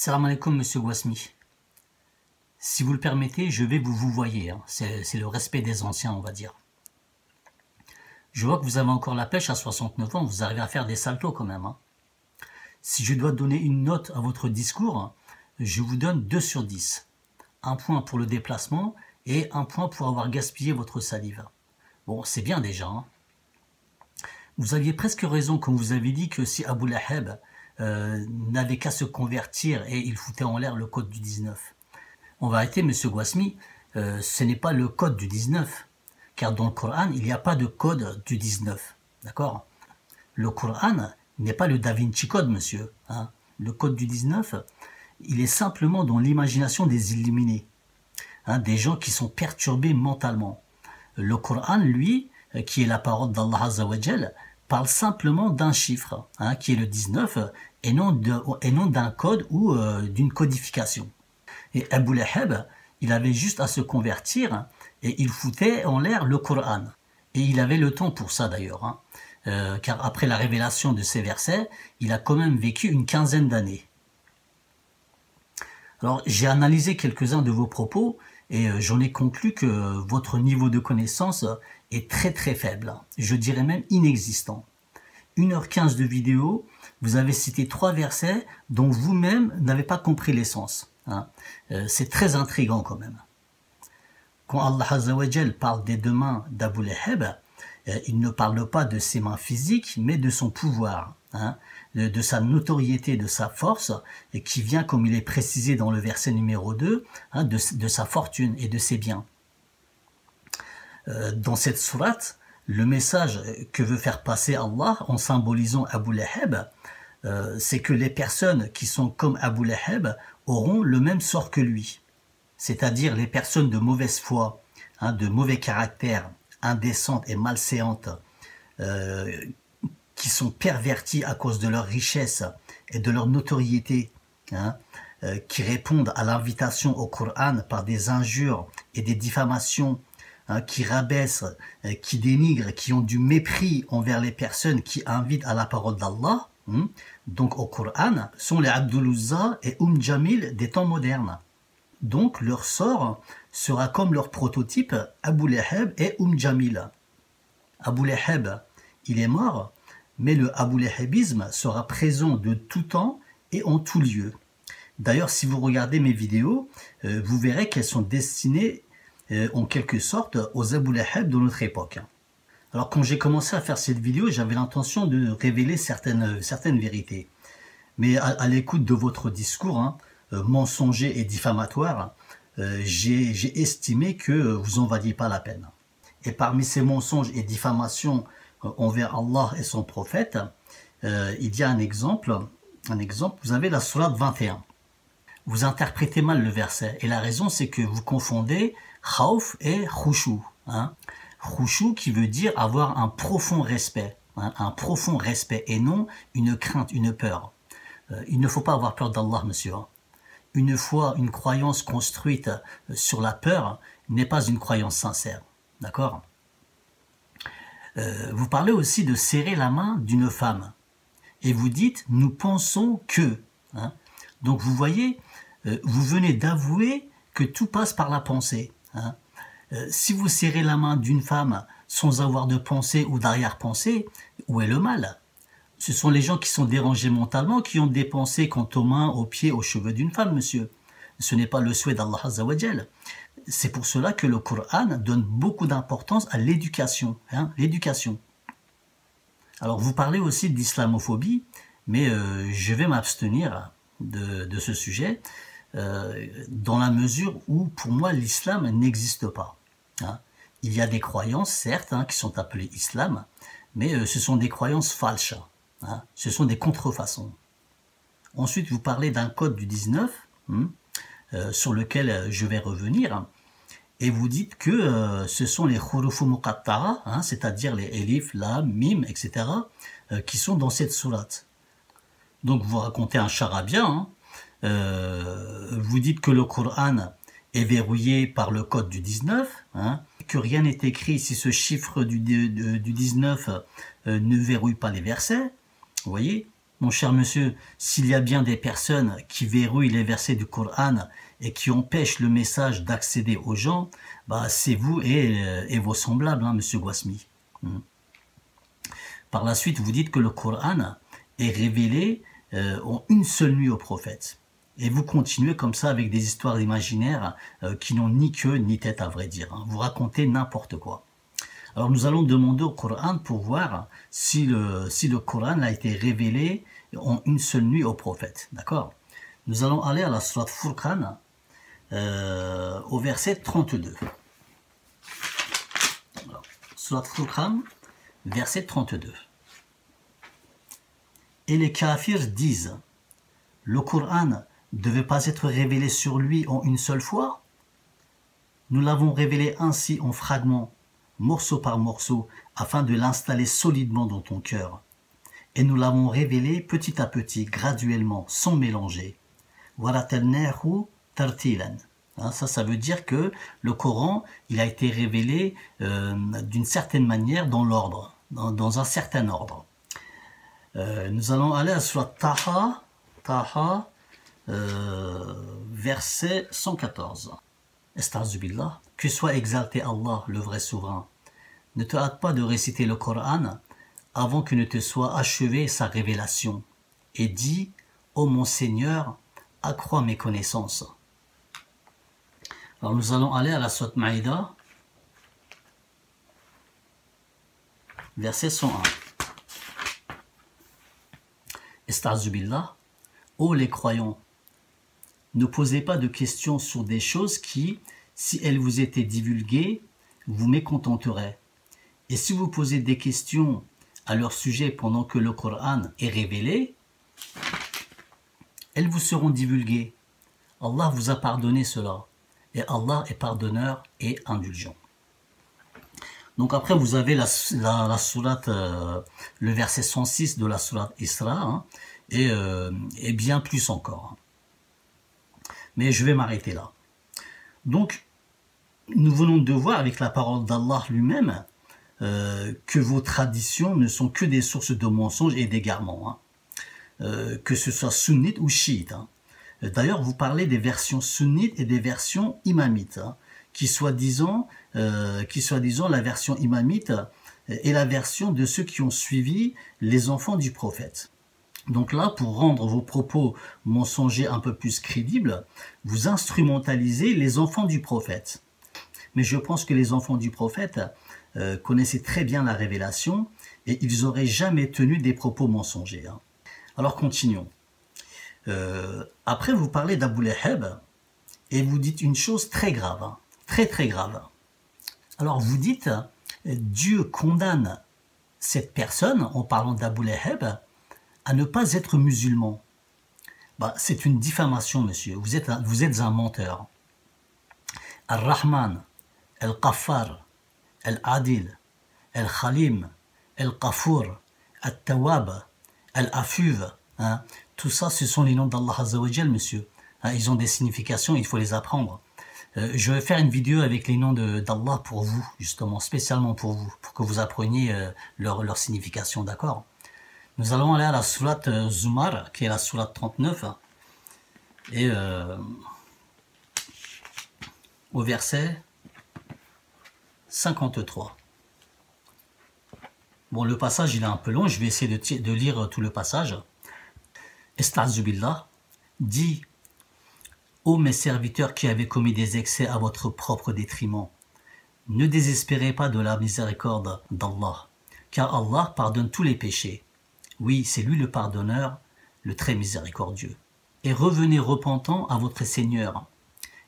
Salam alaikum, monsieur Guasmi. Si vous le permettez, je vais vous voyer. C'est le respect des anciens, on va dire. Je vois que vous avez encore la pêche à 69 ans, vous arrivez à faire des saltos quand même. Si je dois donner une note à votre discours, je vous donne 2 sur 10. Un point pour le déplacement et un point pour avoir gaspillé votre salive. Bon, c'est bien déjà. Vous aviez presque raison quand vous avez dit que si Abu Lahab n'avait qu'à se convertir et il foutait en l'air le code du 19. On va arrêter, monsieur Guasmi, ce n'est pas le code du 19, car dans le Coran, il n'y a pas de code du 19, d'accord? Le Coran n'est pas le Da Vinci Code, monsieur. Le code du 19, il est simplement dans l'imagination des illuminés, des gens qui sont perturbés mentalement. Le Coran, lui, qui est la parole d'Allah Azza wa Jal, parle simplement d'un chiffre, qui est le 19, et non d'un code ou d'une codification. Et Abu Lahab, il avait juste à se convertir et il foutait en l'air le Coran. Et il avait le temps pour ça d'ailleurs, car après la révélation de ces versets, il a quand même vécu une quinzaine d'années. Alors j'ai analysé quelques-uns de vos propos et j'en ai conclu que votre niveau de connaissance est très très faible, je dirais même inexistant. 1h15 de vidéo, vous avez cité 3 versets dont vous-même n'avez pas compris l'essence. C'est très intriguant quand même. Quand Allah Azza wa Jal parle des 2 mains d'Abu Lahab, il ne parle pas de ses mains physiques, mais de son pouvoir, de sa notoriété, de sa force, et qui vient, comme il est précisé dans le verset numéro 2, de sa fortune et de ses biens. Dans cette sourate, le message que veut faire passer Allah en symbolisant Abu Lahab, c'est que les personnes qui sont comme Abu Lahab auront le même sort que lui. C'est-à-dire les personnes de mauvaise foi, de mauvais caractère, indécentes et malséantes, qui sont perverties à cause de leur richesse et de leur notoriété, qui répondent à l'invitation au Coran par des injures et des diffamations, qui rabaissent, qui dénigrent, qui ont du mépris envers les personnes qui invitent à la parole d'Allah, donc au Coran, sont les Abdul Uzza et Jamil des temps modernes. Donc leur sort sera comme leur prototype Abu Lahab et Jamil. Abu Lahab, il est mort, mais le Abu Lahabisme sera présent de tout temps et en tout lieu. D'ailleurs, si vous regardez mes vidéos, vous verrez qu'elles sont destinées en quelque sorte aux Abu Lahab de notre époque. Alors quand j'ai commencé à faire cette vidéo, j'avais l'intention de révéler certaines vérités. Mais à l'écoute de votre discours, mensonger et diffamatoire, j'ai estimé que vous en valiez pas la peine. Et parmi ces mensonges et diffamations envers Allah et son prophète, il y a un exemple, vous avez la sourate 21. Vous interprétez mal le verset, et la raison c'est que vous confondez khawf et khushu. Khushu qui veut dire avoir un profond respect, et non une crainte, une peur. Il ne faut pas avoir peur d'Allah, monsieur. Une foi, une croyance construite sur la peur n'est pas une croyance sincère. D'accord? Vous parlez aussi de serrer la main d'une femme. Et vous dites, nous pensons que. Donc vous voyez, vous venez d'avouer que tout passe par la pensée. Si vous serrez la main d'une femme sans avoir de pensée ou d'arrière-pensée, où est le mal? Ce sont les gens qui sont dérangés mentalement qui ont des pensées quant aux mains, aux pieds, aux cheveux d'une femme, monsieur. Ce n'est pas le souhait d'Allah Azza wa Jal. C'est pour cela que le Coran donne beaucoup d'importance à l'éducation. L'éducation. Alors vous parlez aussi d'islamophobie, mais je vais m'abstenir de ce sujet, dans la mesure où pour moi l'islam n'existe pas. Il y a des croyances, certes, qui sont appelées islam, mais ce sont des croyances falsches. Ce sont des contrefaçons. Ensuite, vous parlez d'un code du 19, sur lequel je vais revenir, et vous dites que ce sont les hurufu muqatta'a, c'est-à-dire les elif, lam, mim, etc., qui sont dans cette sourate. Donc vous racontez un charabia, vous dites que le Coran est verrouillé par le code du 19, que rien n'est écrit si ce chiffre du 19 ne verrouille pas les versets, vous voyez. Mon cher monsieur, s'il y a bien des personnes qui verrouillent les versets du Coran et qui empêchent le message d'accéder aux gens, bah, c'est vous et vos semblables, hein, monsieur Guasmi. Par la suite, vous dites que le Coran est révélé en une seule nuit au prophète. Et vous continuez comme ça avec des histoires imaginaires qui n'ont ni queue ni tête à vrai dire. Hein. Vous racontez n'importe quoi. Alors nous allons demander au Coran pour voir si le Coran a été révélé en une seule nuit au prophète. D'accord? Nous allons aller à la sourate Furqan au verset 32. Alors, sourate Furqan, verset 32. Et les kafirs disent, le Coran ne devait pas être révélé sur lui en une seule fois? Nous l'avons révélé ainsi en fragments, morceau par morceau, afin de l'installer solidement dans ton cœur. Et nous l'avons révélé petit à petit, graduellement, sans mélanger. وَرَتَلْنَاهُ تَرْتِيلًا. Ça veut dire que le Coran, il a été révélé d'une certaine manière dans l'ordre, dans un certain ordre. Nous allons aller à Surat Taha, verset 114. Esta'zubillah, que soit exalté Allah, le vrai souverain. Ne te hâte pas de réciter le Coran avant que ne te soit achevée sa révélation. Et dis, ô mon Seigneur, accrois mes connaissances. Alors nous allons aller à la Sourate Maïda, verset 101. Esta'zubillah, ô les croyants, ne posez pas de questions sur des choses qui, si elles vous étaient divulguées, vous mécontenteraient. Et si vous posez des questions à leur sujet pendant que le Coran est révélé, elles vous seront divulguées. Allah vous a pardonné cela. Et Allah est pardonneur et indulgent. Donc après, vous avez la sourate, le verset 106 de la sourate Isra, hein, et bien plus encore. Mais je vais m'arrêter là. Donc, nous venons de voir avec la parole d'Allah lui-même que vos traditions ne sont que des sources de mensonges et d'égarements, hein, que ce soit sunnite ou chiite. Hein. D'ailleurs, vous parlez des versions sunnites et des versions imamites, hein, qui soi-disant la version imamite est la version de ceux qui ont suivi les enfants du prophète. Donc là, pour rendre vos propos mensongers un peu plus crédibles, vous instrumentalisez les enfants du prophète. Mais je pense que les enfants du prophète connaissaient très bien la révélation et ils n'auraient jamais tenu des propos mensongers. Hein. Alors continuons. Après, vous parlez d'Abu Lahab et vous dites une chose très grave, hein, très très grave. Alors vous dites, Dieu condamne cette personne, en parlant d'Abu Lahab, à ne pas être musulman. Bah, c'est une diffamation, monsieur. Vous êtes un menteur. Al-Rahman, Al-Qaffar, Al-Adil, Al-Khalim, Al-Qafour, Al-Tawab, Al-Afuv. Hein. Tout ça, ce sont les noms d'Allah Azza wa Jal, monsieur. Hein, ils ont des significations, il faut les apprendre. Je vais faire une vidéo avec les noms d'Allah pour vous, justement, spécialement pour vous, pour que vous appreniez leur signification, d'accord? Nous allons aller à la sourate Zumar, qui est la sourate 39, et au verset 53. Bon, le passage, il est un peu long, je vais essayer de lire tout le passage. Esta'zubillah, dit, ô mes serviteurs qui avez commis des excès à votre propre détriment, ne désespérez pas de la miséricorde d'Allah, car Allah pardonne tous les péchés. Oui, c'est lui le pardonneur, le très miséricordieux. Et revenez repentant à votre Seigneur,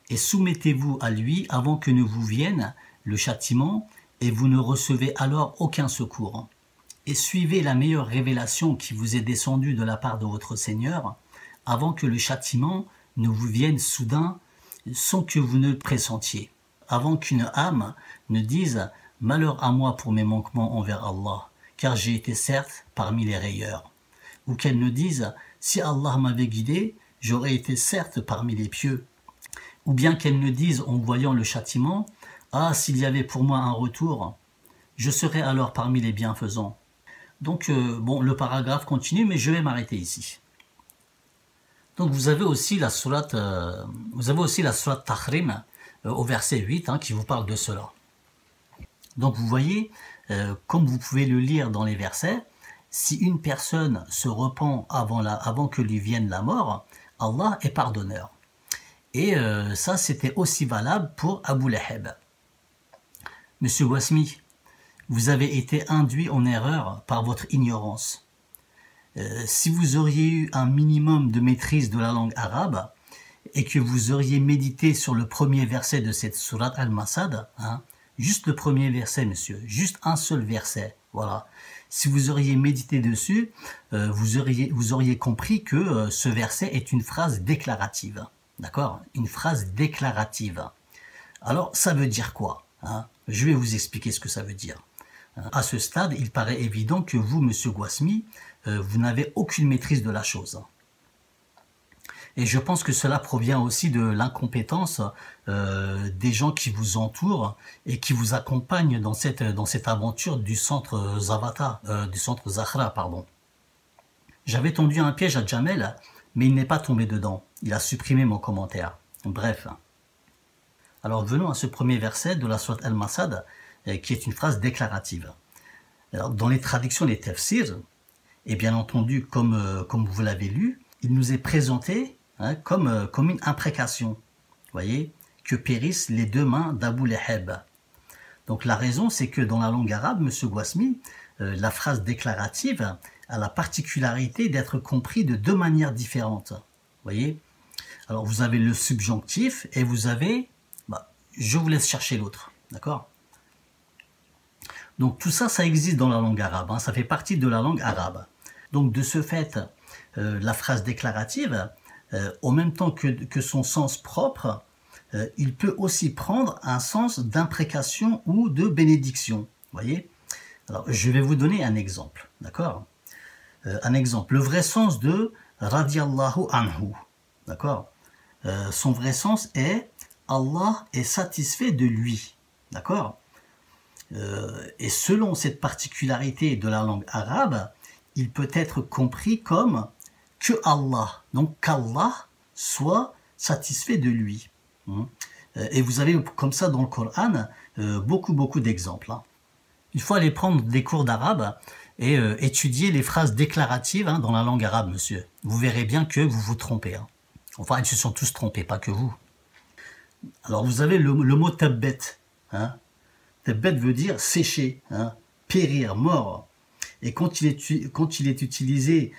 et soumettez-vous à lui avant que ne vous vienne le châtiment, et vous ne recevez alors aucun secours. Et suivez la meilleure révélation qui vous est descendue de la part de votre Seigneur, avant que le châtiment ne vous vienne soudain, sans que vous ne pressentiez, avant qu'une âme ne dise « Malheur à moi pour mes manquements envers Allah ». Car j'ai été certes parmi les rayeurs. Ou qu'elle ne dise, si Allah m'avait guidé, j'aurais été certes parmi les pieux. Ou bien qu'elle ne dise en voyant le châtiment, ah, s'il y avait pour moi un retour, je serais alors parmi les bienfaisants. Donc, bon, le paragraphe continue, mais je vais m'arrêter ici. Donc, vous avez aussi la sourate Tahrim au verset 8 qui vous parle de cela. Donc, vous voyez, comme vous pouvez le lire dans les versets, si une personne se repent avant que lui vienne la mort, Allah est pardonneur. Et ça, c'était aussi valable pour Abu Lahab. Monsieur Wasmi, vous avez été induit en erreur par votre ignorance. Si vous auriez eu un minimum de maîtrise de la langue arabe et que vous auriez médité sur le premier verset de cette sourate Al-Masad, juste le premier verset, monsieur, juste un seul verset, voilà. Si vous auriez médité dessus, vous auriez compris que ce verset est une phrase déclarative, d'accord? Une phrase déclarative. Alors, ça veut dire quoi? Je vais vous expliquer ce que ça veut dire. À ce stade, il paraît évident que vous, monsieur Guasmi, vous n'avez aucune maîtrise de la chose. Et je pense que cela provient aussi de l'incompétence des gens qui vous entourent et qui vous accompagnent dans cette aventure du centre Zahra, pardon. J'avais tendu un piège à Jamel, mais il n'est pas tombé dedans. Il a supprimé mon commentaire. Bref. Alors venons à ce premier verset de la sourate Al-Masad, qui est une phrase déclarative. Alors, dans les traductions des tafsirs, et bien entendu, comme vous l'avez lu, il nous est présenté comme une imprécation. Voyez, que périssent les deux mains d'Abu Lahab. Donc la raison, c'est que dans la langue arabe, monsieur Guasmi, la phrase déclarative a la particularité d'être comprise de deux manières différentes. Voyez, alors vous avez le subjonctif et vous avez, je vous laisse chercher l'autre, d'accord? Donc tout ça, ça existe dans la langue arabe, ça fait partie de la langue arabe. Donc de ce fait, la phrase déclarative, au même temps que son sens propre, il peut aussi prendre un sens d'imprécation ou de bénédiction. Voyez? Alors je vais vous donner un exemple, d'accord? Un exemple, le vrai sens de radiallahu anhu, d'accord? Son vrai sens est Allah est satisfait de lui, d'accord? Et selon cette particularité de la langue arabe, il peut être compris comme que Allah, donc qu'Allah soit satisfait de lui. Et vous avez comme ça dans le Coran beaucoup d'exemples. Il faut aller prendre des cours d'arabe et étudier les phrases déclaratives dans la langue arabe, monsieur. Vous verrez bien que vous vous trompez. Enfin, ils se sont tous trompés, pas que vous. Alors vous avez le mot tabbet. Tabbet veut dire sécher, périr, mort. Et quand il est utilisé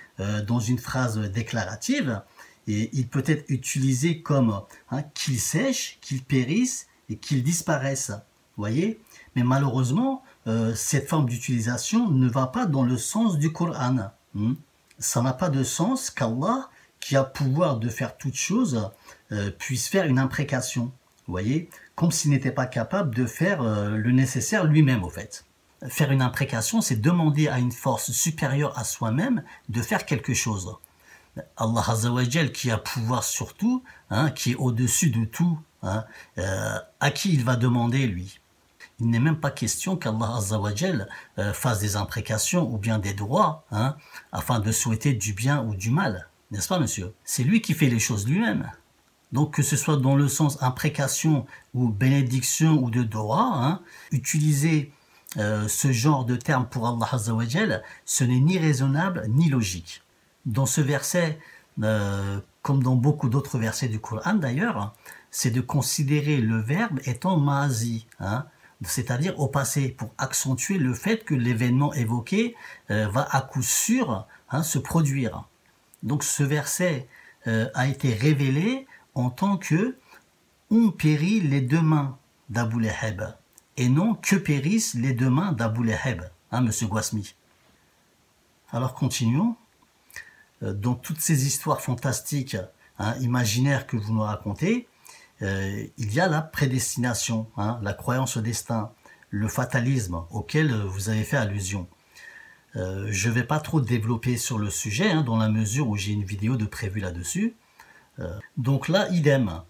dans une phrase déclarative, et il peut être utilisé comme qu'il sèche, qu'il périsse et qu'il disparaisse. Voyez? Mais malheureusement, cette forme d'utilisation ne va pas dans le sens du Coran. Ça n'a pas de sens qu'Allah, qui a pouvoir de faire toutes choses, puisse faire une imprécation. Voyez? Comme s'il n'était pas capable de faire le nécessaire lui-même, au fait. Faire une imprécation, c'est demander à une force supérieure à soi-même de faire quelque chose. Allah Azzawajal, qui a pouvoir sur tout, qui est au-dessus de tout, à qui il va demander, lui? Il n'est même pas question qu'Allah Azzawajal fasse des imprécations ou bien des droits, afin de souhaiter du bien ou du mal. N'est-ce pas, monsieur? C'est lui qui fait les choses lui-même. Donc, que ce soit dans le sens imprécation ou bénédiction ou de droit, utiliser ce genre de terme pour Allah Azzawajal, ce n'est ni raisonnable ni logique. Dans ce verset, comme dans beaucoup d'autres versets du Coran d'ailleurs, c'est de considérer le verbe étant ma'azi, c'est-à-dire au passé, pour accentuer le fait que l'événement évoqué va à coup sûr se produire. Donc ce verset a été révélé en tant que « ont péri les deux mains d'Abu Lahab » et non « que périssent les deux mains d'Abu Lahab », monsieur Guasmi. Alors continuons. Dans toutes ces histoires fantastiques, imaginaires que vous nous racontez, il y a la prédestination, la croyance au destin, le fatalisme auquel vous avez fait allusion. Je ne vais pas trop développer sur le sujet, dans la mesure où j'ai une vidéo de prévue là-dessus. Donc là, idem.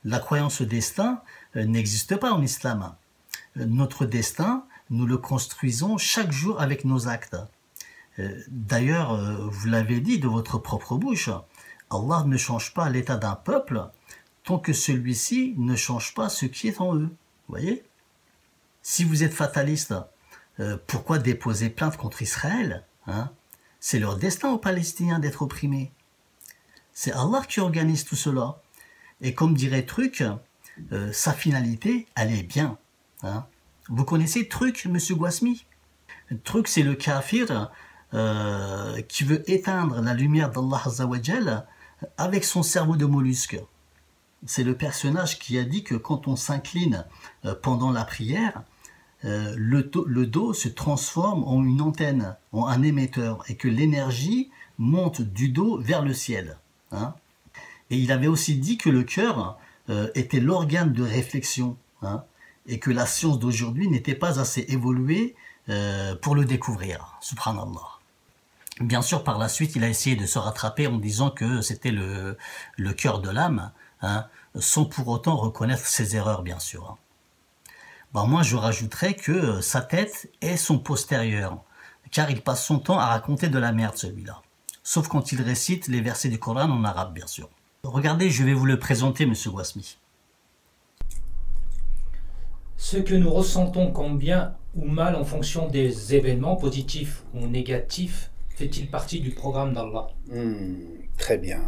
La croyance au destin n'existe pas en islam. Notre destin, nous le construisons chaque jour avec nos actes. D'ailleurs, vous l'avez dit de votre propre bouche, Allah ne change pas l'état d'un peuple tant que celui-ci ne change pas ce qui est en eux. Vous voyez? Si vous êtes fataliste, pourquoi déposer plainte contre Israël, hein? C'est leur destin aux Palestiniens d'être opprimés. C'est Allah qui organise tout cela. Et comme dirait Truc, sa finalité, elle est bien. Hein? Vous connaissez Truc, monsieur Guasmi? Truc, c'est le kafir qui veut éteindre la lumière d'Allah Azzawajal avec son cerveau de mollusque. C'est le personnage qui a dit que quand on s'incline pendant la prière, le dos se transforme en une antenne, en un émetteur, et que l'énergie monte du dos vers le ciel. Hein. Et il avait aussi dit que le cœur était l'organe de réflexion, hein, et que la science d'aujourd'hui n'était pas assez évoluée pour le découvrir. Subhanallah. Bien sûr, par la suite, il a essayé de se rattraper en disant que c'était le cœur de l'âme, hein, sans pour autant reconnaître ses erreurs, bien sûr. Hein. Ben moi, je rajouterais que sa tête est son postérieur, car il passe son temps à raconter de la merde, celui-là. Sauf quand il récite les versets du Coran en arabe, bien sûr. Regardez, je vais vous le présenter, monsieur Guasmi. Ce que nous ressentons comme bien ou mal en fonction des événements positifs ou négatifs fait-il partie du programme d'Allah? Très bien.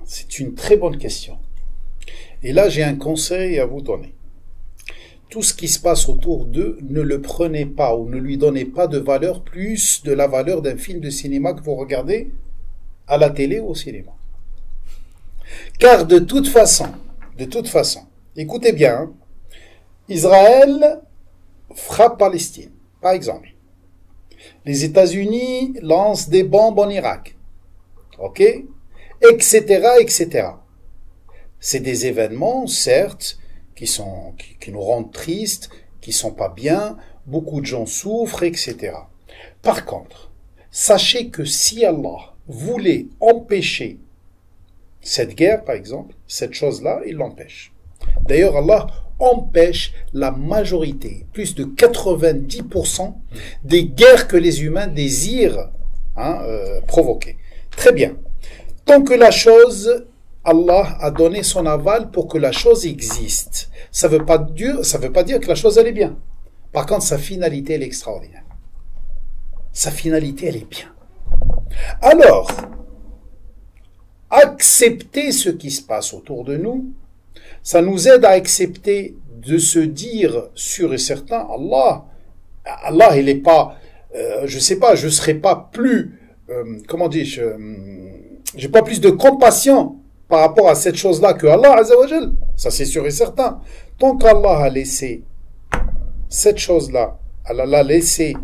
C'est une très bonne question. Et là, j'ai un conseil à vous donner. Tout ce qui se passe autour d'eux, ne le prenez pas ou ne lui donnez pas de valeur plus de la valeur d'un film de cinéma que vous regardez à la télé ou au cinéma. Car de toute façon, écoutez bien, hein, Israël frappe Palestine, par exemple. Les États-Unis lancent des bombes en Irak, ok, etc., etc. C'est des événements, certes, qui nous rendent tristes, qui sont pas bien, beaucoup de gens souffrent, etc. Par contre, sachez que si Allah voulait empêcher cette guerre, par exemple, cette chose-là, il l'empêche. D'ailleurs, Allah empêche la majorité, plus de 90% des guerres que les humains désirent provoquer. Très bien. Tant que la chose, Allah a donné son aval pour que la chose existe. Ça veut pas dire que la chose, elle est bien. Par contre, sa finalité, elle est extraordinaire. Sa finalité, elle est bien. Alors, accepter ce qui se passe autour de nous, ça nous aide à accepter de se dire sûr et certain, Allah, il n'est pas, je sais pas, je serai pas plus, j'ai pas plus de compassion par rapport à cette chose-là que Allah Azzawajal. Ça c'est sûr et certain. Tant qu'Allah a laissé cette chose-là, Allah l'a laissé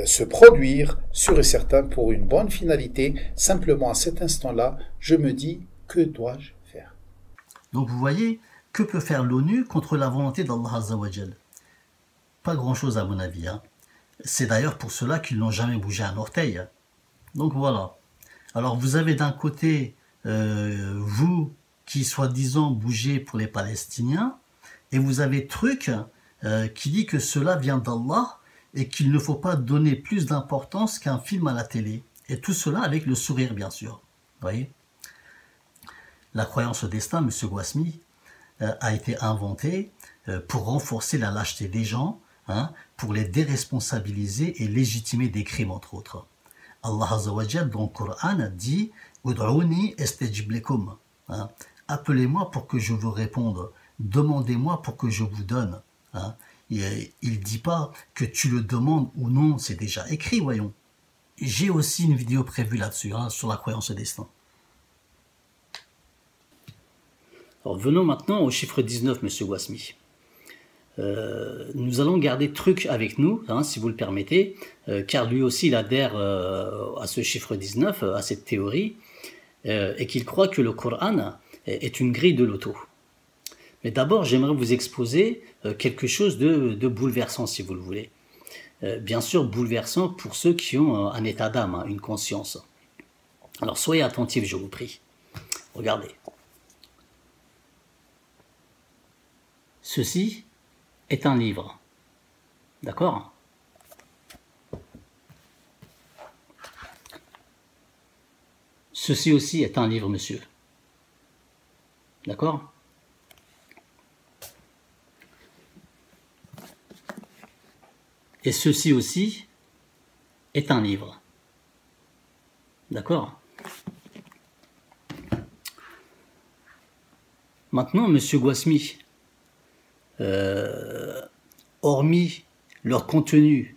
se produire, sûr et certain, pour une bonne finalité, simplement à cet instant-là, je me dis, que dois-je faire? Donc vous voyez, que peut faire l'ONU contre la volonté d'Allah Azzawajal? Pas grand-chose à mon avis. Hein. C'est d'ailleurs pour cela qu'ils n'ont jamais bougé un orteil. Donc voilà. Alors vous avez d'un côté, vous qui soi-disant bougez pour les Palestiniens, et vous avez Truc qui dit que cela vient d'Allah et qu'il ne faut pas donner plus d'importance qu'un film à la télé. Et tout cela avec le sourire, bien sûr. Vous voyez? La croyance au destin, M. Guasmi, a été inventée pour renforcer la lâcheté des gens, hein, pour les déresponsabiliser et légitimer des crimes, entre autres. Allah Azzawajal, dans le Coran, dit « Ud'ouni estajib lakum » hein. Appelez-moi pour que je vous réponde. Demandez-moi pour que je vous donne. Hein. Il ne dit pas que tu le demandes ou non, c'est déjà écrit, voyons. J'ai aussi une vidéo prévue là-dessus, hein, sur la croyance au destin. Alors venons maintenant au chiffre 19, M. Guasmi. Nous allons garder Truc avec nous, hein, si vous le permettez, car lui aussi il adhère à ce chiffre 19, à cette théorie, et qu'il croit que le Coran est une grille de loto. Mais d'abord, j'aimerais vous exposer quelque chose de bouleversant, si vous le voulez. Bien sûr, bouleversant pour ceux qui ont un état d'âme, hein, une conscience. Alors soyez attentifs, je vous prie. Regardez. Ceci est un livre. D'accord? ceci aussi est un livre, monsieur. D'accord? Et ceci aussi est un livre. D'accord? Maintenant, monsieur Guasmi, hormis leur contenu,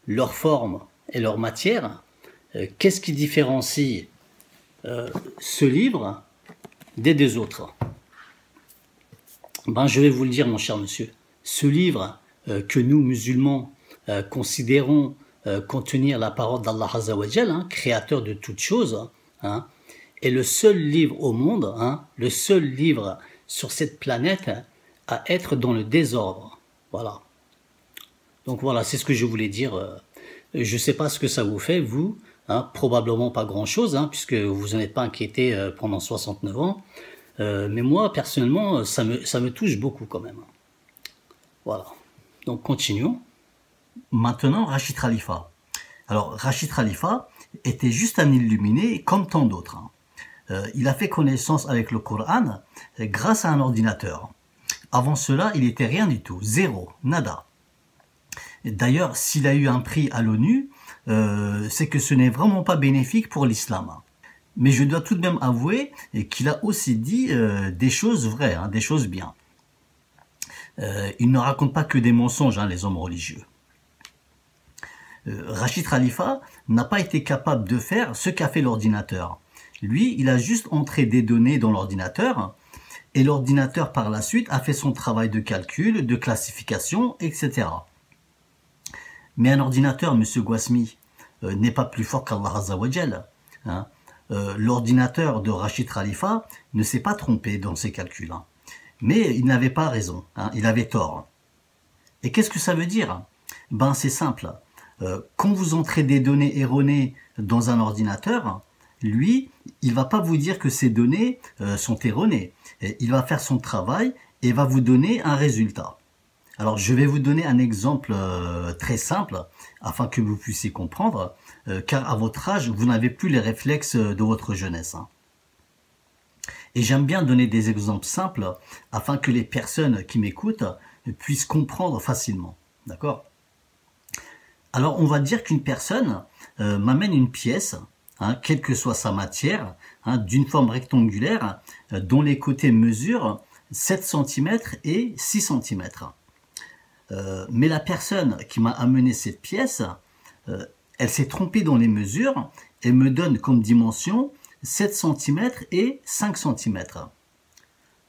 leur forme et leur matière, qu'est-ce qui différencie ce livre des deux autres? Ben, je vais vous le dire, mon cher monsieur. Ce livre que nous, musulmans, considérons contenir la parole d'Allah Azza wa Jal, hein, créateur de toutes choses, hein, est le seul livre au monde, hein, le seul livre sur cette planète à être dans le désordre. Voilà. Donc voilà, c'est ce que je voulais dire. Je ne sais pas ce que ça vous fait, vous, hein, probablement pas grand-chose, hein, puisque vous n'en êtes pas inquiété pendant 69 ans. Mais moi, personnellement, ça me touche beaucoup quand même. Voilà. Donc continuons. Maintenant, Rachid Khalifa. Alors, Rachid Khalifa était juste un illuminé comme tant d'autres. Hein. Il a fait connaissance avec le Coran grâce à un ordinateur. Avant cela, il était rien du tout, zéro, nada. D'ailleurs, s'il a eu un prix à l'ONU, c'est que ce n'est vraiment pas bénéfique pour l'islam. Mais je dois tout de même avouer qu'il a aussi dit des choses vraies, hein, des choses bien. Il ne raconte pas que des mensonges, hein, les hommes religieux. Rachid Khalifa n'a pas été capable de faire ce qu'a fait l'ordinateur. Lui, il a juste entré des données dans l'ordinateur et l'ordinateur par la suite a fait son travail de calcul, de classification, etc. Mais un ordinateur, monsieur Guasmi, n'est pas plus fort qu'Allah Azza wa Jal. Hein. L'ordinateur de Rachid Khalifa ne s'est pas trompé dans ses calculs. Hein. Mais il n'avait pas raison, hein, il avait tort. Et qu'est-ce que ça veut dire? Ben c'est simple. Quand vous entrez des données erronées dans un ordinateur, lui, il va pas vous dire que ces données sont erronées. Il va faire son travail et va vous donner un résultat. Alors, je vais vous donner un exemple très simple afin que vous puissiez comprendre, car à votre âge, vous n'avez plus les réflexes de votre jeunesse. Hein. Et j'aime bien donner des exemples simples afin que les personnes qui m'écoutent puissent comprendre facilement. D'accord? Alors, on va dire qu'une personne m'amène une pièce, hein, quelle que soit sa matière, hein, d'une forme rectangulaire, dont les côtés mesurent 7 cm et 6 cm. Mais la personne qui m'a amené cette pièce, elle s'est trompée dans les mesures et me donne comme dimension 7 cm et 5 cm.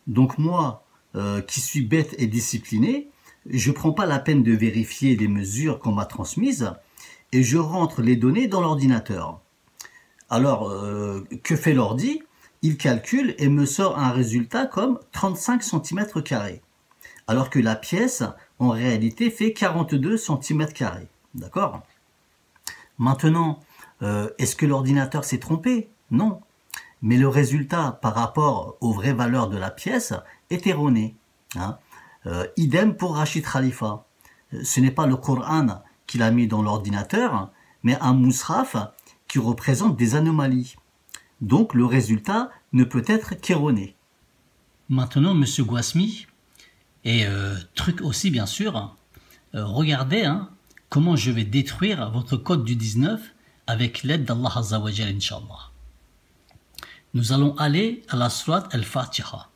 Donc moi, qui suis bête et discipliné, je ne prends pas la peine de vérifier les mesures qu'on m'a transmises et je rentre les données dans l'ordinateur. Alors, que fait l'ordi? Il calcule et me sort un résultat comme 35 cm². Alors que la pièce, en réalité, fait 42 cm². D'accord? Maintenant, est-ce que l'ordinateur s'est trompé? Non. Mais le résultat par rapport aux vraies valeurs de la pièce est erroné. Hein? Idem pour Rachid Khalifa. Ce n'est pas le Coran qu'il a mis dans l'ordinateur, mais un mushraf qui représente des anomalies. Donc le résultat ne peut être qu'erroné. Maintenant, monsieur Guasmi, et truc aussi bien sûr, regardez hein, comment je vais détruire votre code du 19 avec l'aide d'Allah Azza wa Jal, Inch'Allah. Nous allons aller à la sourate Al-Fatiha.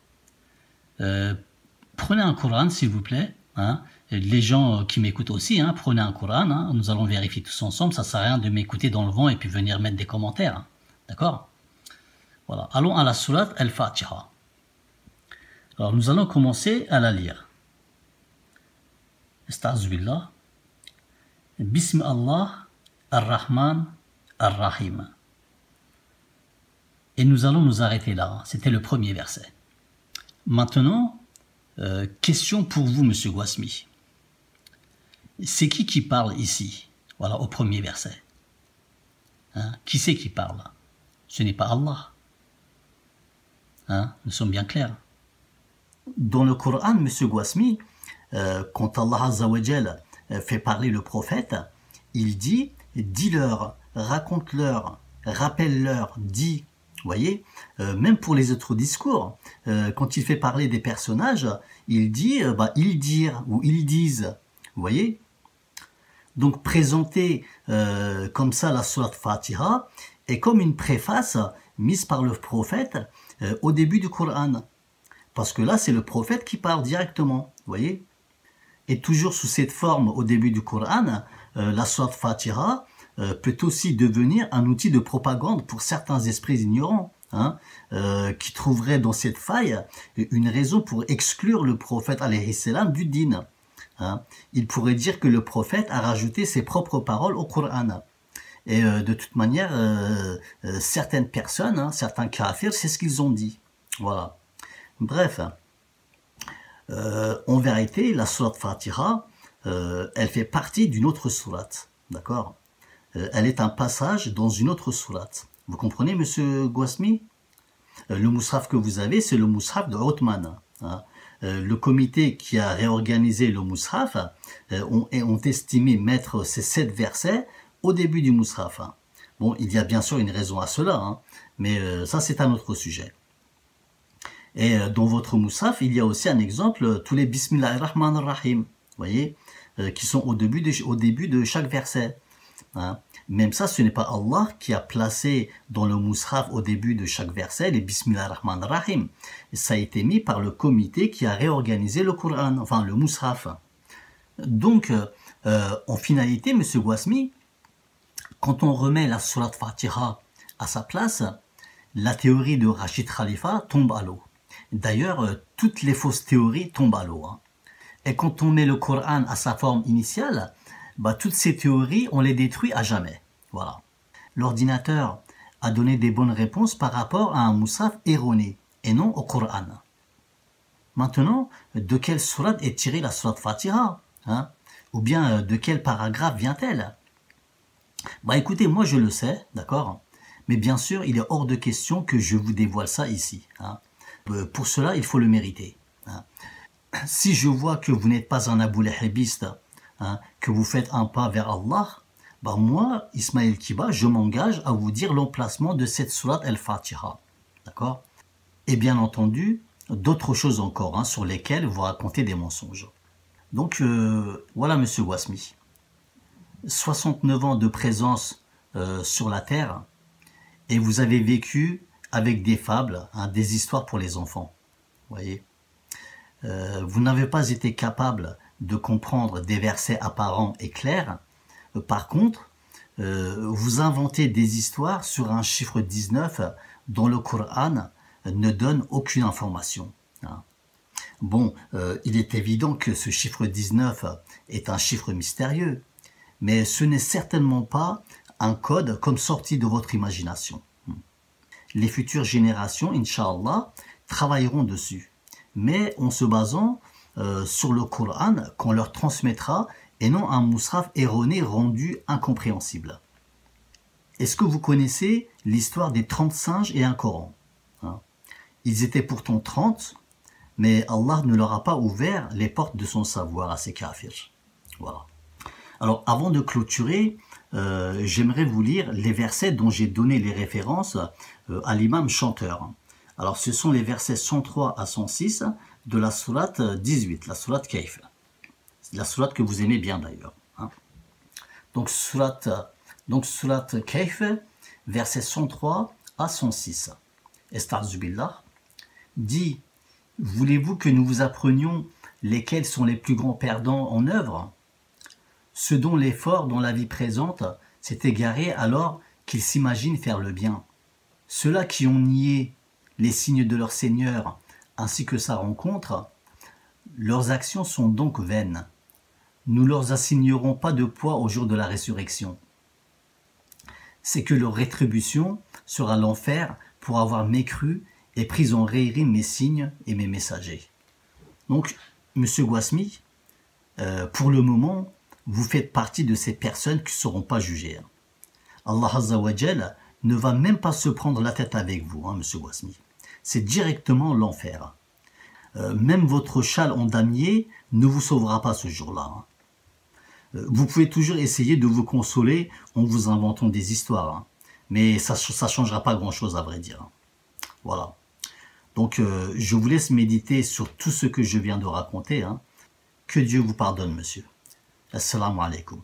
Prenez un Coran, s'il vous plaît. Hein. Les gens qui m'écoutent aussi, hein, prenez un Coran. Hein. Nous allons vérifier tous ensemble. Ça ne sert à rien de m'écouter dans le vent et puis venir mettre des commentaires. Hein. D'accord? Voilà. Allons à la sourate Al-Fatiha. Alors, nous allons commencer à la lire. Astagfirullah. Bismi Allah ar-Rahman ar-Rahim. Et nous allons nous arrêter là. C'était le premier verset. Maintenant, question pour vous, monsieur Guasmi. C'est qui parle ici? Voilà, au premier verset. Hein? Qui c'est qui parle? Ce n'est pas Allah. Hein? Nous sommes bien clairs. Dans le Coran, monsieur Guasmi, quand Allah Azza wa Jal fait parler le prophète, il dit « Dis-leur, raconte-leur, rappelle-leur, dis voyez, même pour les autres discours, quand il fait parler des personnages, il dit ils dirent ou ils disent. Vous voyez? Donc présenter comme ça la sourate Fatiha est comme une préface mise par le prophète au début du Coran. Parce que là, c'est le prophète qui parle directement. Vous voyez? Et toujours sous cette forme au début du Coran, la sourate Fatiha peut aussi devenir un outil de propagande pour certains esprits ignorants, qui trouveraient dans cette faille une raison pour exclure le prophète alayhi salam du din. Il pourrait dire que le prophète a rajouté ses propres paroles au Coran. Et de toute manière, certaines personnes, certains kafirs, c'est ce qu'ils ont dit. Voilà. Bref, en vérité, la sourate Fatiha, elle fait partie d'une autre sourate. D'accord? Elle est un passage dans une autre sourate. Vous comprenez, monsieur Gouasmi? Le moushaf que vous avez, c'est le moushaf de Othman. Le comité qui a réorganisé le moushaf ont estimé mettre ces 7 versets au début du moushaf. Bon, il y a bien sûr une raison à cela, mais ça c'est un autre sujet. Et dans votre moushaf, il y a aussi un exemple, tous les Bismillahirrahmanirrahim, vous voyez, qui sont au début de chaque verset. Même ça, ce n'est pas Allah qui a placé dans le moushaf au début de chaque verset les Bismillahirrahmanirrahim. Ça a été mis par le comité qui a réorganisé le Coran, enfin le moushaf. Donc, en finalité, monsieur Gouasmi, quand on remet la sourate Fatiha à sa place, la théorie de Rachid Khalifa tombe à l'eau. D'ailleurs, toutes les fausses théories tombent à l'eau. Et quand on met le Coran à sa forme initiale, toutes ces théories, on les détruit à jamais. Voilà. L'ordinateur a donné des bonnes réponses par rapport à un moushaf erroné, et non au Coran. Maintenant, de quelle sourate est tirée la sourate Fatiha, ou bien de quel paragraphe vient-elle? Écoutez, moi je le sais, d'accord, mais bien sûr, il est hors de question que je vous dévoile ça ici. Pour cela, il faut le mériter. Si je vois que vous n'êtes pas un Abou Lahhabiste, que vous faites un pas vers Allah, moi, Ismaël Kiba, je m'engage à vous dire l'emplacement de cette sourate Al-Fatiha. D'accord? Et bien entendu, d'autres choses encore, sur lesquelles vous racontez des mensonges. Donc, voilà, monsieur Gouasmi. 69 ans de présence sur la Terre, et vous avez vécu avec des fables, des histoires pour les enfants. Vous voyez? Vous n'avez pas été capable de comprendre des versets apparents et clairs. Par contre, vous inventez des histoires sur un chiffre 19 dont le Coran ne donne aucune information. Bon, il est évident que ce chiffre 19 est un chiffre mystérieux, mais ce n'est certainement pas un code comme sorti de votre imagination. Les futures générations, Inch'Allah, travailleront dessus, mais en se basant sur le Coran qu'on leur transmettra et non un moushaf erroné rendu incompréhensible. Est-ce que vous connaissez l'histoire des 30 singes et un Coran? Ils étaient pourtant 30, mais Allah ne leur a pas ouvert les portes de son savoir à ces kafirs. Voilà. Alors, avant de clôturer, j'aimerais vous lire les versets dont j'ai donné les références à l'imam chanteur. Alors, ce sont les versets 103 à 106 de la sourate 18, la sourate Kaif. La sourate que vous aimez bien d'ailleurs. Donc, sourate Kaif, versets 103 à 106. Esta'zubillah dit: voulez-vous que nous vous apprenions lesquels sont les plus grands perdants en œuvre? Ceux dont l'effort dans la vie présente s'est égaré alors qu'ils s'imaginent faire le bien. Ceux-là qui ont nié les signes de leur Seigneur ainsi que sa rencontre, leurs actions sont donc vaines. Nous leur assignerons pas de poids au jour de la résurrection. C'est que leur rétribution sera l'enfer pour avoir mécru et pris en raillerie mes signes et mes messagers. Donc, monsieur Gouasmi, pour le moment, vous faites partie de ces personnes qui ne seront pas jugées. Allah Azza wa Jal ne va même pas se prendre la tête avec vous, monsieur Gouasmi. C'est directement l'enfer. Même votre châle en damier ne vous sauvera pas ce jour-là. Vous pouvez toujours essayer de vous consoler en vous inventant des histoires. Mais ça ne changera pas grand-chose, à vrai dire. Voilà. Donc, je vous laisse méditer sur tout ce que je viens de raconter. Hein. Que Dieu vous pardonne, monsieur. Assalamu alaikum.